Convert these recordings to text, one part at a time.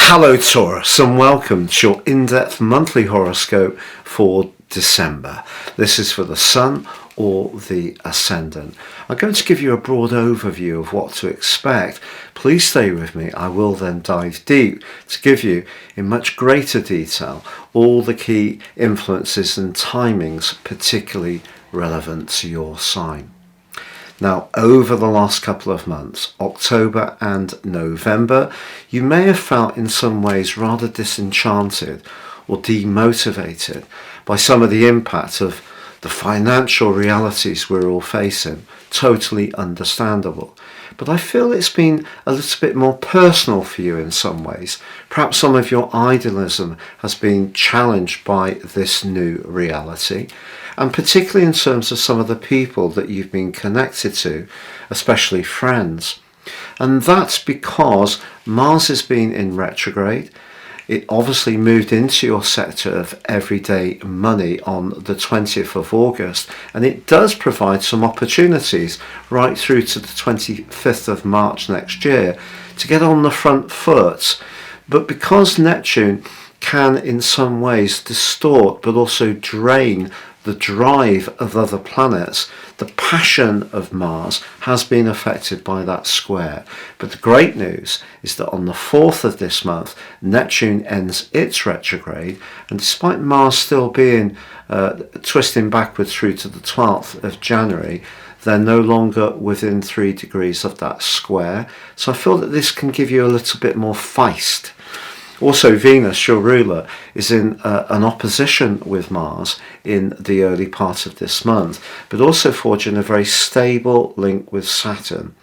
Hello Taurus, and welcome to your in-depth monthly horoscope for December. This is for the Sun or the Ascendant. I'm going to give you a broad overview of what to expect. Please stay with me. I will then dive deep to give you in much greater detail all the key influences and timings particularly relevant to your sign. Now, over the last couple of months, October and November, you may have felt in some ways rather disenchanted or demotivated by some of the impact of the financial realities we're all facing. Totally understandable. But I feel it's been a little bit more personal for you in some ways. Perhaps some of your idealism has been challenged by this new reality, and particularly in terms of some of the people that you've been connected to, especially friends. And that's because Mars has been in retrograde. It obviously moved into your sector of everyday money on the 20th of August, and it does provide some opportunities right through to the 25th of March next year to get on the front foot. But because Neptune can in some ways distort but also drain the drive of other planets, the passion of Mars has been affected by that square. But the great news is that on the 4th of this month, Neptune ends its retrograde, and despite Mars still being twisting backwards through to the 12th of January, they're no longer within 3 degrees of that square. So I feel that this can give you a little bit more feist. Also, Venus, your ruler, is in an opposition with Mars in the early part of this month, but also forging a very stable link with Saturn.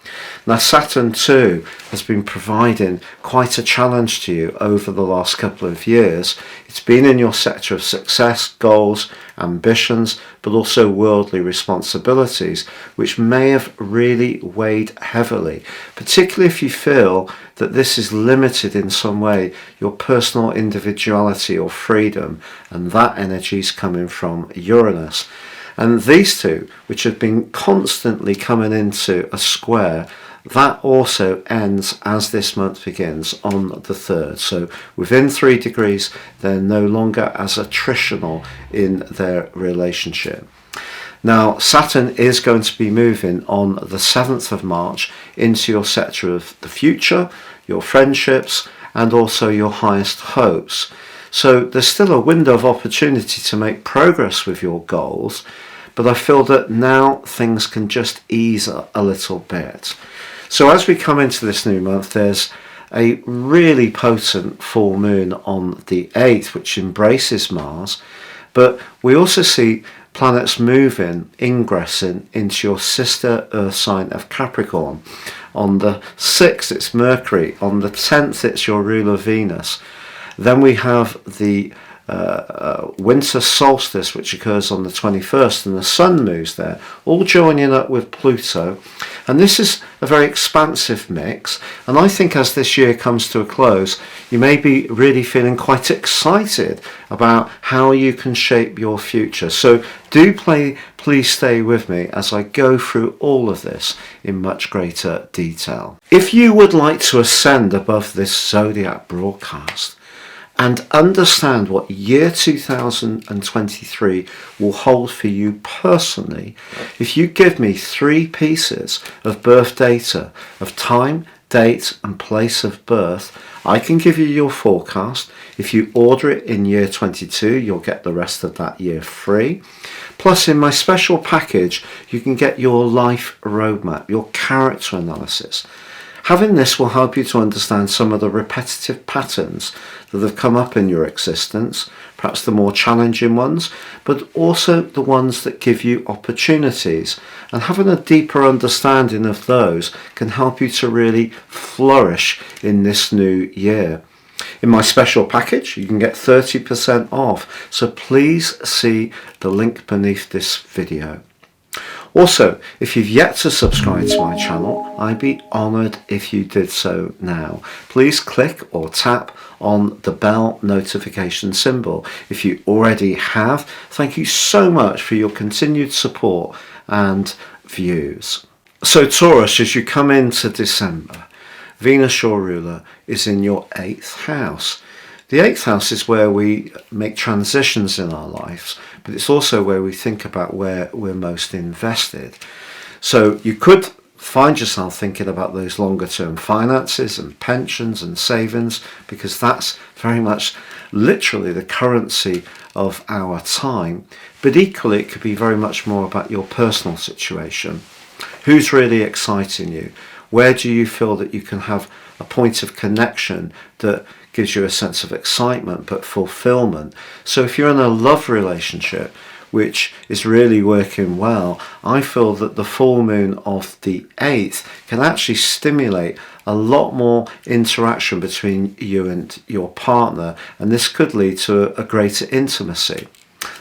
Now, Saturn too has been providing quite a challenge to you over the last couple of years. It's been in your sector of success, goals, ambitions, but also worldly responsibilities, which may have really weighed heavily, particularly if you feel that this is limited in some way your personal individuality or freedom, and that energy is coming from Uranus. And these two, which have been constantly coming into a square, that also ends as this month begins on the 3rd. So within 3 degrees, they're no longer as attritional in their relationship. Now, Saturn is going to be moving on the 7th of March into your sector of the future, your friendships, and also your highest hopes. So there's still a window of opportunity to make progress with your goals, but I feel that now things can just ease a little bit. So as we come into this new month, there's a really potent full moon on the 8th, which embraces Mars, but we also see planets moving, ingressing into your sister Earth sign of Capricorn. On the 6th, it's Mercury. On the 10th, it's your ruler Venus. Then we have the winter solstice, which occurs on the 21st, and the Sun moves there, all joining up with Pluto. And this is a very expansive mix, and I think as this year comes to a close, you may be really feeling quite excited about how you can shape your future. So please stay with me as I go through all of this in much greater detail. If you would like to ascend above this zodiac broadcast and understand what year 2023 will hold for you personally, if you give me 3 pieces of birth data of time, date and place of birth, I can give you your forecast. If you order it in year 22, you'll get the rest of that year free. Plus, in my special package, you can get your life roadmap, your character analysis. Having this will help you to understand some of the repetitive patterns that have come up in your existence, perhaps the more challenging ones, but also the ones that give you opportunities. And having a deeper understanding of those can help you to really flourish in this new year. In my special package, you can get 30% off, so please see the link beneath this video. Also, if you've yet to subscribe to my channel, I'd be honoured if you did so now. Please click or tap on the bell notification symbol. If you already have, thank you so much for your continued support and views. So Taurus, as you come into December, Venus, your ruler, is in your 8th house. The 8th house is where we make transitions in our lives, but it's also where we think about where we're most invested. So you could find yourself thinking about those longer term finances and pensions and savings, because that's very much literally the currency of our time. But equally, it could be very much more about your personal situation. Who's really exciting you? Where do you feel that you can have a point of connection that gives you a sense of excitement but fulfillment? So if you're in a love relationship which is really working well, I feel that the full moon of the 8th can actually stimulate a lot more interaction between you and your partner, and this could lead to a greater intimacy,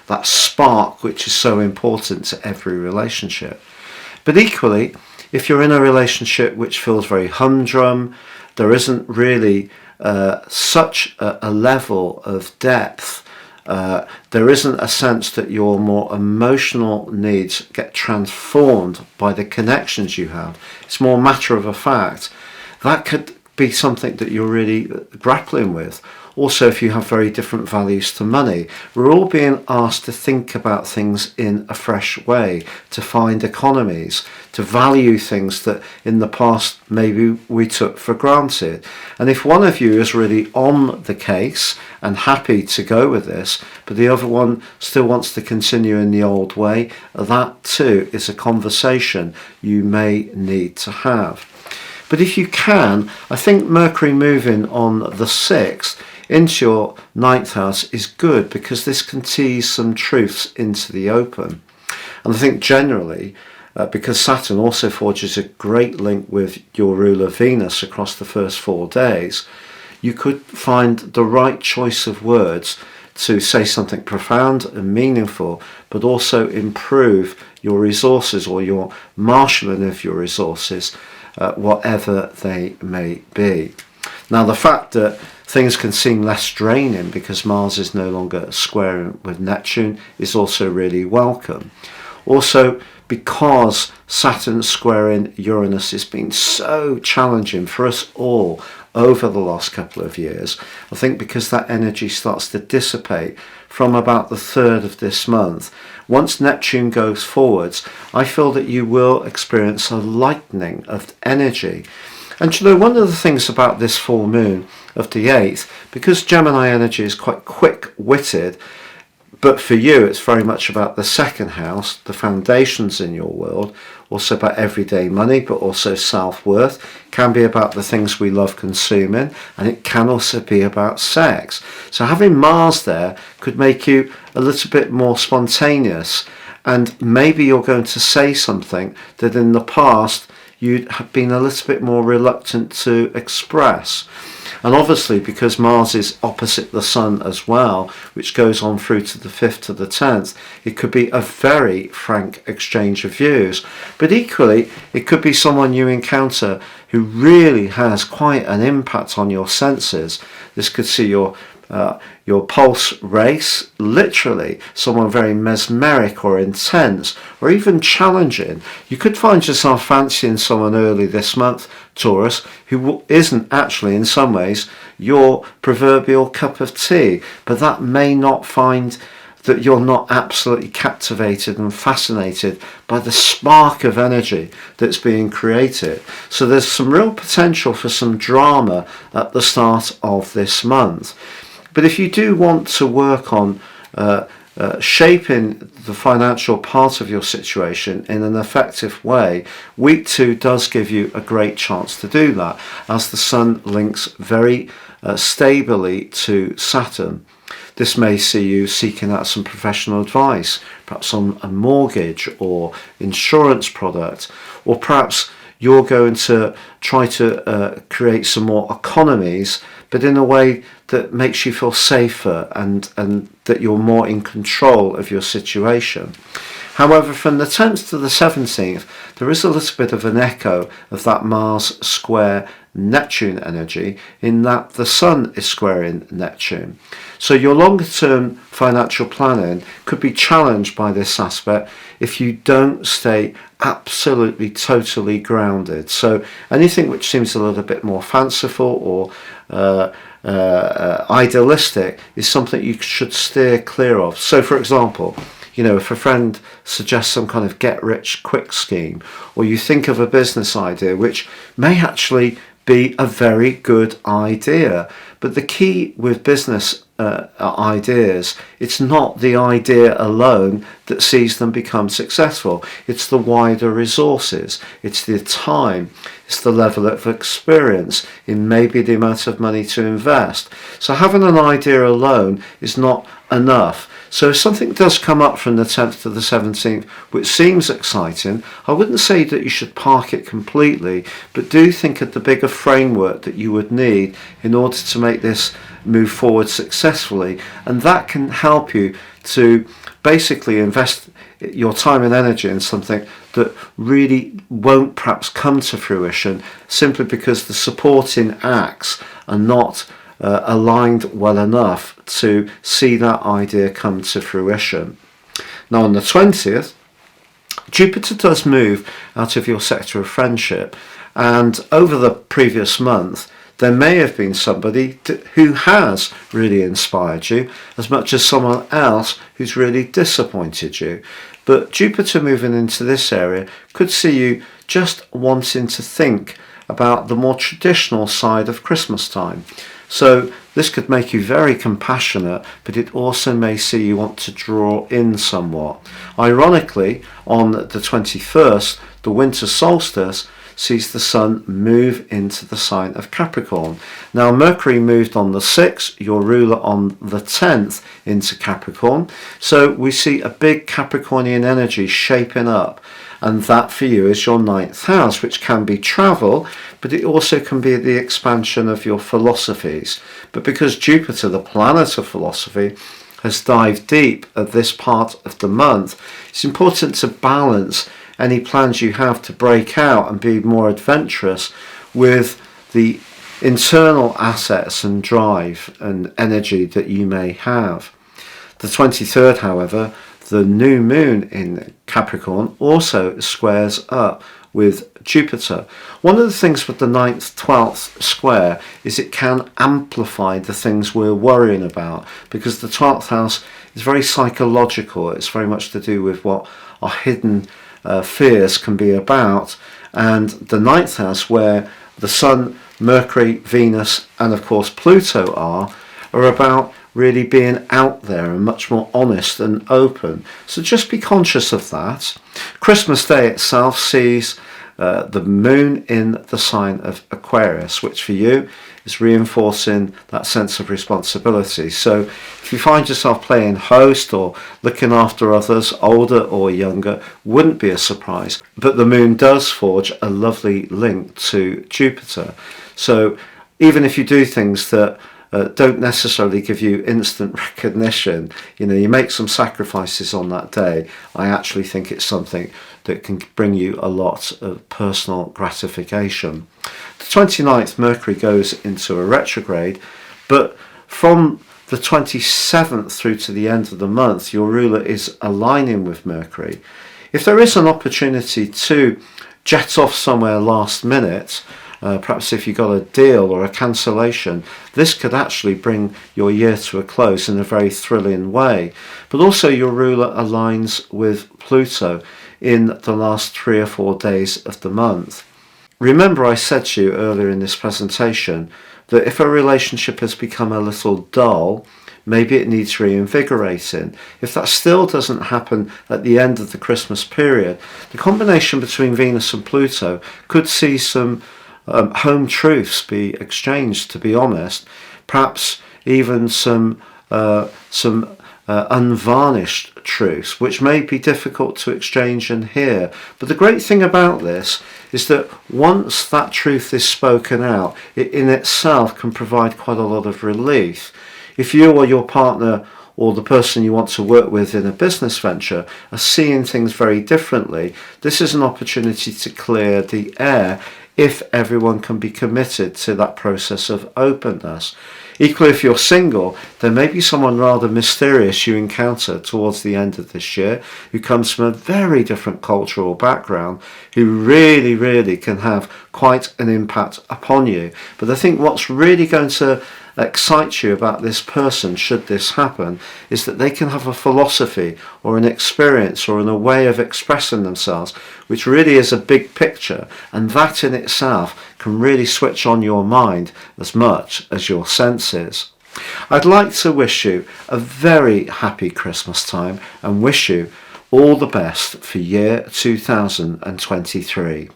that spark which is so important to every relationship. But equally, if you're in a relationship which feels very humdrum, there isn't really such a level of depth, there isn't a sense that your more emotional needs get transformed by the connections you have. It's more matter of a fact. That could be something that you're really grappling with. Also, if you have very different values to money, we're all being asked to think about things in a fresh way, to find economies, to value things that in the past maybe we took for granted. And if one of you is really on the case and happy to go with this, but the other one still wants to continue in the old way, that too is a conversation you may need to have. But if you can, I think Mercury moving on the 6th into your 9th house is good, because this can tease some truths into the open. And I think generally, because Saturn also forges a great link with your ruler Venus across the first 4 days, you could find the right choice of words to say something profound and meaningful, but also improve your resources or your marshalling of your resources, whatever they may be. Now, the fact that things can seem less draining because Mars is no longer squaring with Neptune is also really welcome. Also, because Saturn squaring Uranus has been so challenging for us all over the last couple of years, I think because that energy starts to dissipate from about the 3rd of this month, once Neptune goes forwards, I feel that you will experience a lightening of energy. And you know, one of the things about this full moon of the 8th, because Gemini energy is quite quick-witted, but for you it's very much about the 2nd house, the foundations in your world, also about everyday money, but also self-worth, can be about the things we love consuming, and it can also be about sex. So having Mars there could make you a little bit more spontaneous, and maybe you're going to say something that in the past you'd have been a little bit more reluctant to express. And obviously, because Mars is opposite the Sun as well, which goes on through to the 5th to the 10th, it could be a very frank exchange of views. But equally, it could be someone you encounter who really has quite an impact on your senses. This could see your pulse race, literally someone very mesmeric or intense or even challenging. You could find yourself fancying someone early this month, Taurus, who isn't actually in some ways your proverbial cup of tea, but that may not find that you're not absolutely captivated and fascinated by the spark of energy that's being created. So there's some real potential for some drama at the start of this month. But if you do want to work on shaping the financial part of your situation in an effective way, week 2 does give you a great chance to do that, as the Sun links very stably to Saturn. This may see you seeking out some professional advice, perhaps on a mortgage or insurance product, or perhaps you're going to try to create some more economies, but in a way that makes you feel safer and that you're more in control of your situation. However, from the 10th to the 17th, there is a little bit of an echo of that Mars square Neptune energy, in that the Sun is squaring Neptune. So your longer term financial planning could be challenged by this aspect if you don't stay absolutely totally grounded. So anything which seems a little bit more fanciful or idealistic is something you should steer clear of. So for example, if a friend suggests some kind of get-rich-quick scheme, or you think of a business idea which may actually be a very good idea, but the key with business ideas, it's not the idea alone that sees them become successful. It's the wider resources, it's the time, it's the level of experience, it may be the amount of money to invest. So having an idea alone is not enough. So if something does come up from the 10th to the 17th which seems exciting, I wouldn't say that you should park it completely, but do think of the bigger framework that you would need in order to make this move forward successfully, and that can help you to basically invest your time and energy in something that really won't perhaps come to fruition simply because the supporting acts are not aligned well enough to see that idea come to fruition. Now on the 20th, Jupiter does move out of your sector of friendship, and over the previous month there may have been somebody who has really inspired you as much as someone else who's really disappointed you. But Jupiter moving into this area could see you just wanting to think about the more traditional side of Christmas time. So this could make you very compassionate, but it also may see you want to draw in somewhat. Ironically, on the 21st, the winter solstice sees the Sun move into the sign of Capricorn. Now Mercury moved on the 6th, your ruler on the 10th, into Capricorn. So we see a big Capricornian energy shaping up. And that for you is your 9th house, which can be travel, but it also can be the expansion of your philosophies. But because Jupiter, the planet of philosophy, has dived deep at this part of the month, it's important to balance any plans you have to break out and be more adventurous with the internal assets and drive and energy that you may have. The 23rd, however, the new moon in Capricorn also squares up with Jupiter. One of the things with the 9th, 12th square is it can amplify the things we're worrying about, because the 12th house is very psychological. It's very much to do with what our hidden fears can be about. And the 9th house, where the Sun, Mercury, Venus and of course Pluto are about really being out there and much more honest and open. So just be conscious of that. Christmas Day itself sees the moon in the sign of Aquarius, which for you is reinforcing that sense of responsibility. So if you find yourself playing host or looking after others, older or younger, wouldn't be a surprise. But the moon does forge a lovely link to Jupiter. So even if you do things that don't necessarily give you instant recognition, you make some sacrifices on that day, I actually think it's something that can bring you a lot of personal gratification. The 29th, Mercury goes into a retrograde, but from the 27th through to the end of the month, your ruler is aligning with Mercury. If there is an opportunity to jet off somewhere last minute, perhaps if you got a deal or a cancellation, this could actually bring your year to a close in a very thrilling way. But also your ruler aligns with Pluto in the last 3 or 4 days of the month. Remember, I said to you earlier in this presentation that if a relationship has become a little dull, maybe it needs reinvigorating. If that still doesn't happen at the end of the Christmas period, the combination between Venus and Pluto could see some home truths be exchanged, to be honest, perhaps even some unvarnished truths, which may be difficult to exchange and hear. But the great thing about this is that once that truth is spoken out, it in itself can provide quite a lot of relief. If you or your partner or the person you want to work with in a business venture are seeing things very differently, this is an opportunity to clear the air if everyone can be committed to that process of openness. Equally, if you're single, there may be someone rather mysterious you encounter towards the end of this year who comes from a very different cultural background, who really can have quite an impact upon you. But I think what's really going to excite you about this person, should this happen, is that they can have a philosophy or an experience or a way of expressing themselves which really is a big picture, and that in itself can really switch on your mind as much as your senses. I'd like to wish you a very happy Christmas time and wish you all the best for year 2023.